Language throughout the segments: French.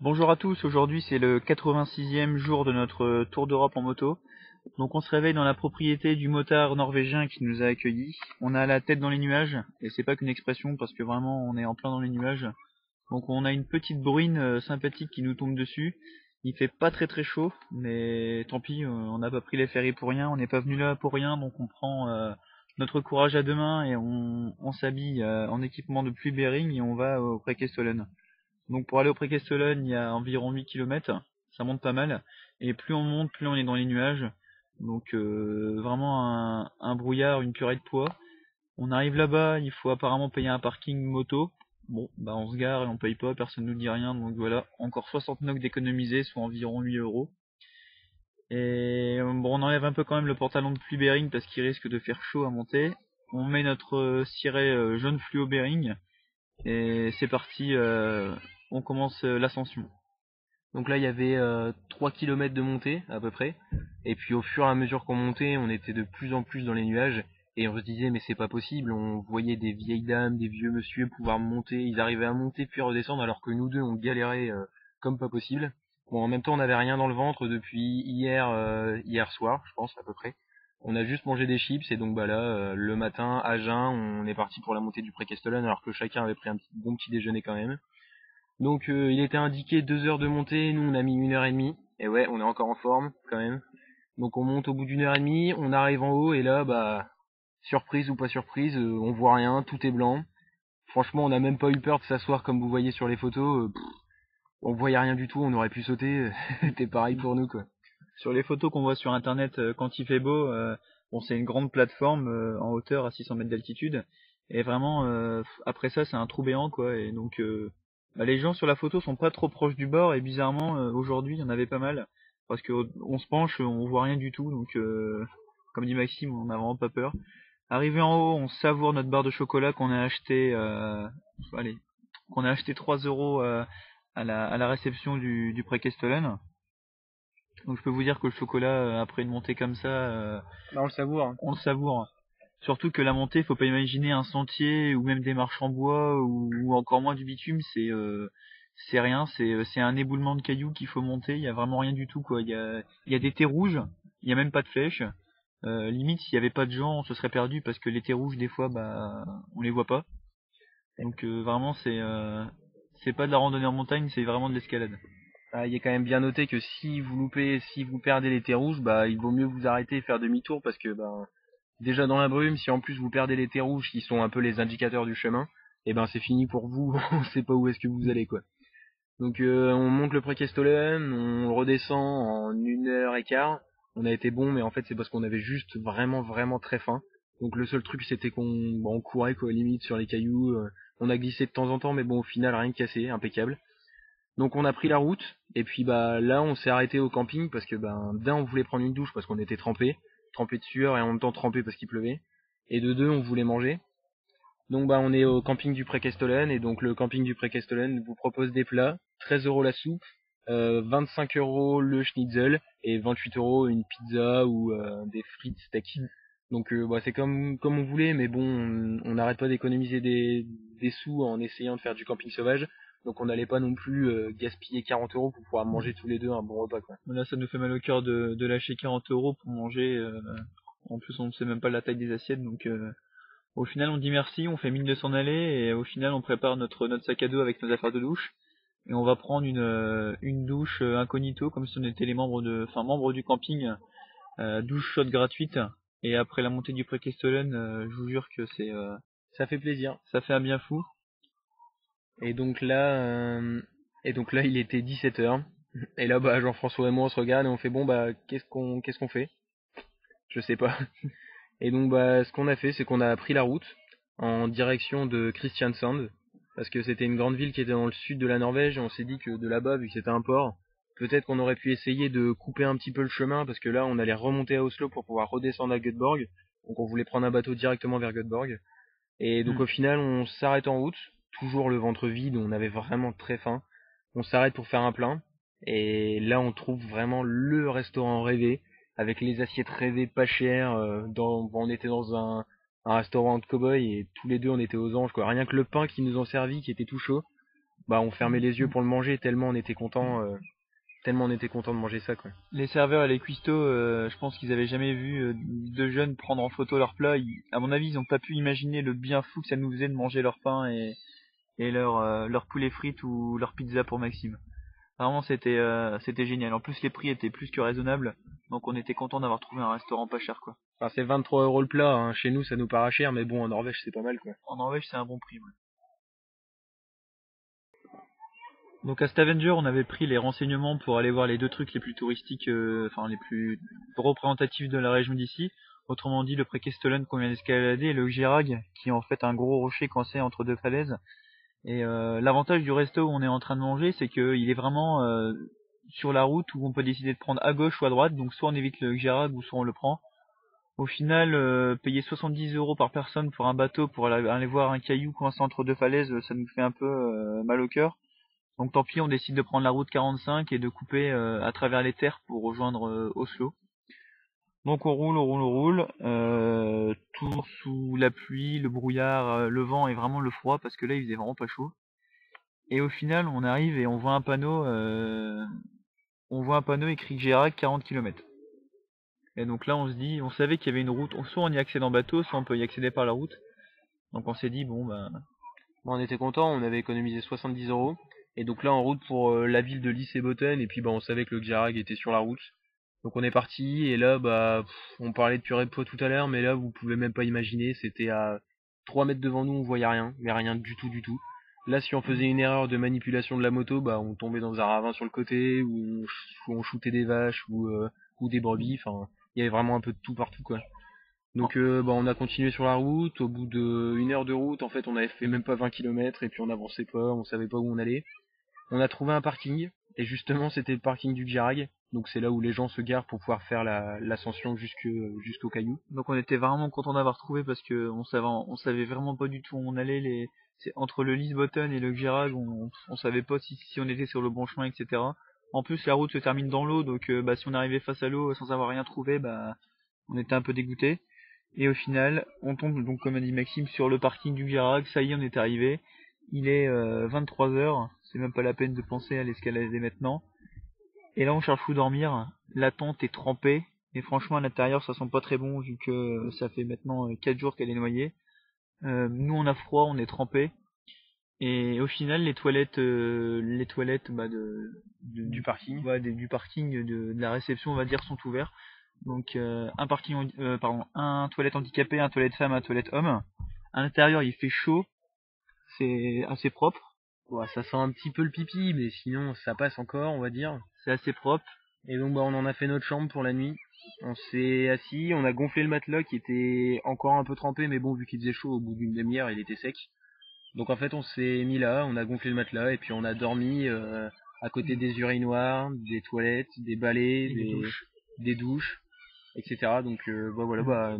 Bonjour à tous, aujourd'hui c'est le 86e jour de notre tour d'Europe en moto. Donc on se réveille dans la propriété du motard norvégien qui nous a accueillis. On a la tête dans les nuages, et c'est pas qu'une expression parce que vraiment on est en plein dans les nuages. Donc on a une petite bruine sympathique qui nous tombe dessus. Il fait pas très chaud, mais tant pis, on n'a pas pris les ferries pour rien, on n'est pas venu là pour rien, donc on prend notre courage à deux mains et on s'habille en équipement de pluie Bering et on va au Preikestolen. Donc pour aller au Preikestolen, il y a environ 8 km, ça monte pas mal, et plus on monte, plus on est dans les nuages. Donc vraiment un brouillard, une purée de poids. On arrive là-bas, il faut apparemment payer un parking moto. Bon, bah on se gare et on paye pas, personne nous dit rien, donc voilà, encore 60 NOK d'économiser, soit environ 8 euros. Et bon, on enlève un peu quand même le pantalon de pluie Bering parce qu'il risque de faire chaud à monter. On met notre ciré jaune fluo Bering, et c'est parti, on commence l'ascension. Donc là, il y avait 3 km de montée à peu près. Et puis au fur et à mesure qu'on montait, on était de plus en plus dans les nuages. Et on se disait, mais c'est pas possible. On voyait des vieilles dames, des vieux monsieur pouvoir monter. Ils arrivaient à monter puis à redescendre alors que nous deux, on galérait comme pas possible. Bon, en même temps, on n'avait rien dans le ventre depuis hier soir, je pense à peu près. On a juste mangé des chips et donc bah là, le matin, à jeun, on est parti pour la montée du Preikestolen alors que chacun avait pris un bon petit déjeuner quand même. Donc il était indiqué 2 heures de montée, nous on a mis 1 heure et demie. Et ouais, on est encore en forme quand même. Donc on monte au bout d'1 heure et demie, on arrive en haut et là bah surprise ou pas surprise, on voit rien, tout est blanc. Franchement, on n'a même pas eu peur de s'asseoir comme vous voyez sur les photos. On voyait rien du tout, on aurait pu sauter. C'était pareil pour nous quoi. Sur les photos qu'on voit sur internet quand il fait beau, bon c'est une grande plateforme en hauteur à 600 mètres d'altitude, et vraiment après ça c'est un trou béant quoi, et donc bah, les gens sur la photo sont pas trop proches du bord, et bizarrement aujourd'hui il y en avait pas mal, parce que on se penche, on voit rien du tout, donc comme dit Maxime, on n'a vraiment pas peur. Arrivé en haut, on savoure notre barre de chocolat qu'on a acheté, allez, qu'on a acheté 3 euros à la réception du Preikestolen. Donc je peux vous dire que le chocolat, après une montée comme ça, Là on le savoure, hein. on le savoure. Surtout que la montée, faut pas imaginer un sentier ou même des marches en bois ou encore moins du bitume, c'est rien, c'est un éboulement de cailloux qu'il faut monter. Il y a vraiment rien du tout quoi. Il y a des thés rouges, il y a même pas de flèches. Limite, s'il y avait pas de gens, on se serait perdu parce que les thés rouges des fois, bah, on les voit pas. Donc vraiment, c'est pas de la randonnée en montagne, c'est vraiment de l'escalade. Ah, il est quand même bien noté que si vous perdez les thés rouges, bah il vaut mieux vous arrêter et faire demi-tour parce que bah déjà dans la brume, si en plus vous perdez les thés rouges qui sont un peu les indicateurs du chemin, et ben c'est fini pour vous, on sait pas où est-ce que vous allez quoi. Donc on monte le Preikestolen, on redescend en 1 heure et quart. On a été bon, mais en fait c'est parce qu'on avait juste vraiment très faim. Donc le seul truc c'était qu'on courait quoi, limite sur les cailloux. On a glissé de temps en temps, mais bon au final rien de cassé, impeccable. Donc on a pris la route et puis bah là on s'est arrêté au camping parce que d'un on voulait prendre une douche parce qu'on était trempé de sueur et en même temps trempé parce qu'il pleuvait. Et de deux on voulait manger. Donc bah on est au camping du Preikestolen et donc le camping du Preikestolen vous propose des plats, 13 euros la soupe, 25 euros le schnitzel et 28 euros une pizza ou des frites steak. Donc bah, c'est comme on voulait, mais bon on n'arrête pas d'économiser des sous en essayant de faire du camping sauvage. Donc on n'allait pas non plus gaspiller 40 euros pour pouvoir manger tous les deux un bon repas quoi. Là, ça nous fait mal au cœur de lâcher 40 euros pour manger. En plus, on ne sait même pas la taille des assiettes, donc au final, on dit merci, on fait mine de s'en aller, et au final, on prépare notre sac à dos avec nos affaires de douche, et on va prendre une douche incognito, comme si on était les membres du camping, douche chaude gratuite. Et après la montée du Preikestolen, je vous jure que Ça fait plaisir. ça fait un bien fou. Et donc là, il était 17 heures. Et là, bah, Jean-François et moi, on se regarde et on fait bon, bah, qu'est-ce qu'on fait? Je sais pas. Et donc, bah, ce qu'on a fait, c'est qu'on a pris la route en direction de Kristiansand, parce que c'était une grande ville qui était dans le sud de la Norvège, et on s'est dit que de là-bas, vu que c'était un port, peut-être qu'on aurait pu essayer de couper un petit peu le chemin, parce que là, on allait remonter à Oslo pour pouvoir redescendre à Göteborg. Donc, on voulait prendre un bateau directement vers Göteborg. Et donc, Hmm. au final, on s'arrête en route, toujours le ventre vide, on avait vraiment très faim. On s'arrête pour faire un plein. Et là, on trouve vraiment le restaurant rêvé, avec les assiettes rêvées pas chères. On était dans un restaurant de cow-boy et tous les deux, on était aux anges, quoi. Rien que le pain qu'ils nous ont servi, qui était tout chaud. bah on fermait les yeux pour le manger tellement on était content de manger ça, quoi. Les serveurs et les cuistots, je pense qu'ils avaient jamais vu deux jeunes prendre en photo leur plat. À mon avis, ils ont pas pu imaginer le bien fou que ça nous faisait de manger leur pain et leur poulet frites ou leur pizza pour Maxime. Vraiment, c'était génial. En plus, les prix étaient plus que raisonnables, donc on était content d'avoir trouvé un restaurant pas cher, quoi. Enfin, c'est 23 € le plat, hein. Chez nous ça nous paraît cher, mais bon en Norvège c'est pas mal, quoi. En Norvège, c'est un bon prix, ouais. Donc à Stavanger, on avait pris les renseignements pour aller voir les deux trucs les plus touristiques, enfin les plus représentatifs de la région d'ici. Autrement dit, le Preikestolen qu'on vient d'escalader et le Gjirag, qui est en fait un gros rocher coincé entre deux falaises. Et l'avantage du resto où on est en train de manger, c'est qu'il est vraiment sur la route où on peut décider de prendre à gauche ou à droite. Donc soit on évite le Gjirag ou soit on le prend. Au final, payer 70 € par personne pour un bateau pour aller voir un caillou coincé entre deux falaises, ça nous fait un peu mal au cœur. Donc tant pis, on décide de prendre la route 45 et de couper à travers les terres pour rejoindre Oslo. Donc on roule, toujours sous la pluie, le brouillard, le vent et vraiment le froid parce que là il faisait vraiment pas chaud. Et au final, on arrive et on voit un panneau écrit Gjirag 40 km. Et donc là on se dit, on savait qu'il y avait une route, soit on y accède en bateau, soit on peut y accéder par la route. Donc on s'est dit bon bah Bon, on était content, on avait économisé 70 €. Et donc là en route pour la ville de Lissabon, et puis bah on savait que le Gjirag était sur la route. Donc on est parti et là bah on parlait de purée de pois tout à l'heure, mais là vous pouvez même pas imaginer, c'était à 3 mètres devant nous, on voyait rien, mais rien du tout du tout. Là si on faisait une erreur de manipulation de la moto, bah on tombait dans un ravin sur le côté, ou on shootait des vaches ou des brebis, enfin il y avait vraiment un peu de tout partout, quoi. Donc bah on a continué sur la route, au bout de 1 heure de route, en fait on avait fait même pas 20 km et puis on avançait pas, on savait pas où on allait. On a trouvé un parking, et justement c'était le parking du Gjirag, donc c'est là où les gens se garent pour pouvoir faire l'ascension jusqu'au caillou. Donc on était vraiment content d'avoir trouvé parce que on savait vraiment pas du tout où on allait. Entre le Lisbotn et le Gjirag, on savait pas si on était sur le bon chemin, etc. En plus la route se termine dans l'eau, donc bah, si on arrivait face à l'eau sans avoir rien trouvé, bah on était un peu dégoûté. Et au final, on tombe donc comme a dit Maxime sur le parking du Gjirag. Ça y est, on est arrivé. Il est 23 h, c'est même pas la peine de penser à l'escalader maintenant. Et là on cherche où dormir, la tente est trempée, et franchement à l'intérieur ça sent pas très bon vu que ça fait maintenant 4 jours qu'elle est noyée. Nous on a froid, on est trempé, et au final les toilettes bah, Du parking. ouais, du parking de la réception on va dire sont ouverts. Donc un toilette handicapé, un toilette femme, un toilette homme. À l'intérieur il fait chaud, c'est assez propre. Ouais, ça sent un petit peu le pipi, mais sinon ça passe encore, on va dire. C'est assez propre. Et donc bah on en a fait notre chambre pour la nuit. On s'est assis, on a gonflé le matelas qui était encore un peu trempé, mais bon vu qu'il faisait chaud, au bout d'une demi-heure il était sec. Donc en fait on s'est mis là, on a gonflé le matelas et puis on a dormi à côté des urinoirs, des toilettes, des balais, des douches, etc. Donc bah voilà, bah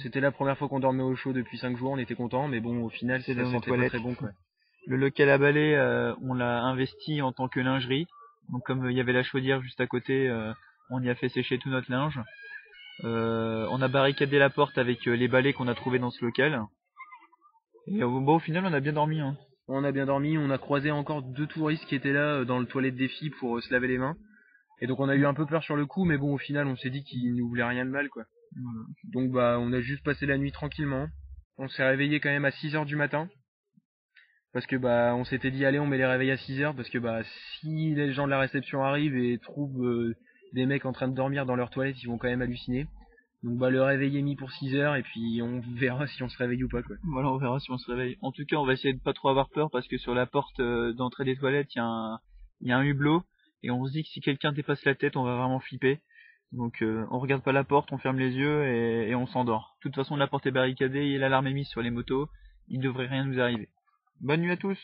c'était la première fois qu'on dormait au chaud depuis 5 jours, on était content, mais bon au final ça sentait pas très bon, quoi. Le local à balai, on l'a investi en tant que lingerie. Donc comme il y avait la chaudière juste à côté, on y a fait sécher tout notre linge. On a barricadé la porte avec les balais qu'on a trouvés dans ce local. Et bon, au final, on a bien dormi. Hein. On a bien dormi, on a croisé encore 2 touristes qui étaient là dans le toilette des filles pour se laver les mains. Et donc on a eu un peu peur sur le coup, mais bon au final on s'est dit qu'ils nous voulaient rien de mal, quoi. Donc bah on a juste passé la nuit tranquillement. On s'est réveillé quand même à 6 heures du matin. Parce que bah on s'était dit allez on met les réveils à 6 heures, parce que bah si les gens de la réception arrivent et trouvent des mecs en train de dormir dans leur toilette, ils vont quand même halluciner. Donc bah le réveil est mis pour 6 heures et puis on verra si on se réveille ou pas, quoi. Voilà, on verra si on se réveille. En tout cas, on va essayer de pas trop avoir peur parce que sur la porte d'entrée des toilettes, il y a un hublot et on se dit que si quelqu'un dépasse la tête, on va vraiment flipper. Donc on regarde pas la porte, on ferme les yeux et on s'endort. De toute façon, la porte est barricadée et l'alarme est mise sur les motos. Il devrait rien nous arriver. Bonne nuit à tous.